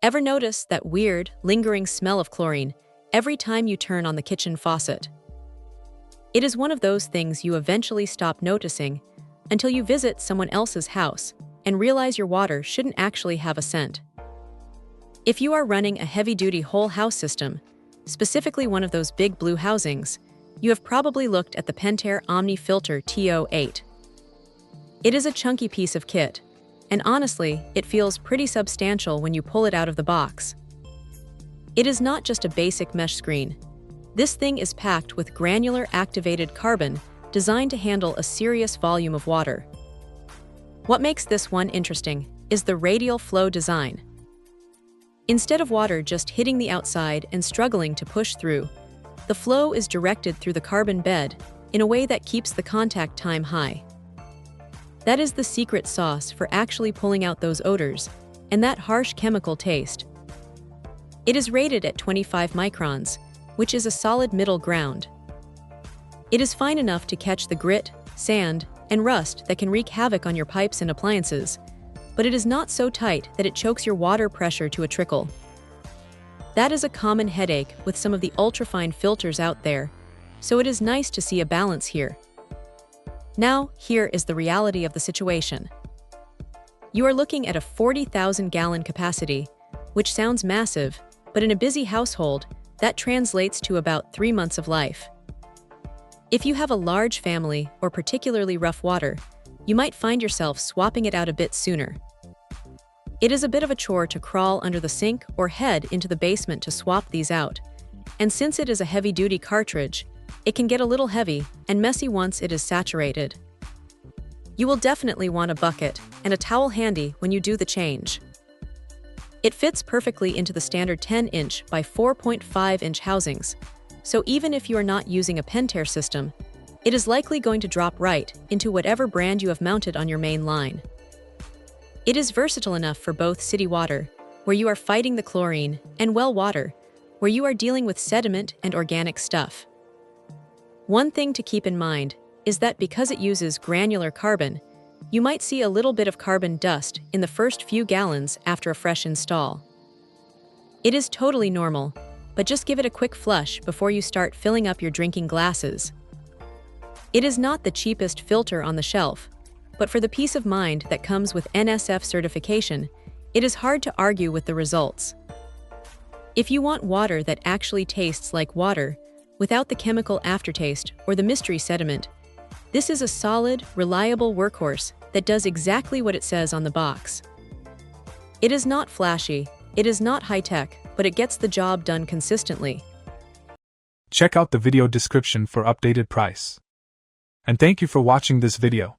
Ever notice that weird, lingering smell of chlorine every time you turn on the kitchen faucet? It is one of those things you eventually stop noticing until you visit someone else's house and realize your water shouldn't actually have a scent. If you are running a heavy-duty whole house system, specifically one of those big blue housings, you have probably looked at the Pentair OMNIFilter TO8. It is a chunky piece of kit, and honestly, it feels pretty substantial when you pull it out of the box. It is not just a basic mesh screen. This thing is packed with granular activated carbon designed to handle a serious volume of water. What makes this one interesting is the radial flow design. Instead of water just hitting the outside and struggling to push through, the flow is directed through the carbon bed in a way that keeps the contact time high. That is the secret sauce for actually pulling out those odors and that harsh chemical taste. It is rated at 25 microns, which is a solid middle ground. It is fine enough to catch the grit, sand, and rust that can wreak havoc on your pipes and appliances, but it is not so tight that it chokes your water pressure to a trickle. That is a common headache with some of the ultrafine filters out there, so it is nice to see a balance here. Now, here is the reality of the situation. You are looking at a 40,000-gallon capacity, which sounds massive, but in a busy household, that translates to about 3 months of life. If you have a large family or particularly rough water, you might find yourself swapping it out a bit sooner. It is a bit of a chore to crawl under the sink or head into the basement to swap these out, and since it is a heavy-duty cartridge, it can get a little heavy and messy once it is saturated. You will definitely want a bucket and a towel handy when you do the change. It fits perfectly into the standard 10-inch by 4.5-inch housings, so even if you are not using a Pentair system, it is likely going to drop right into whatever brand you have mounted on your main line. It is versatile enough for both city water, where you are fighting the chlorine, and well water, where you are dealing with sediment and organic stuff. One thing to keep in mind is that because it uses granular carbon, you might see a little bit of carbon dust in the first few gallons after a fresh install. It is totally normal, but just give it a quick flush before you start filling up your drinking glasses. It is not the cheapest filter on the shelf, but for the peace of mind that comes with NSF certification, it is hard to argue with the results. If you want water that actually tastes like water, without the chemical aftertaste or the mystery sediment, this is a solid, reliable workhorse that does exactly what it says on the box. It is not flashy, it is not high-tech, but it gets the job done consistently. Check out the video description for updated price. And thank you for watching this video.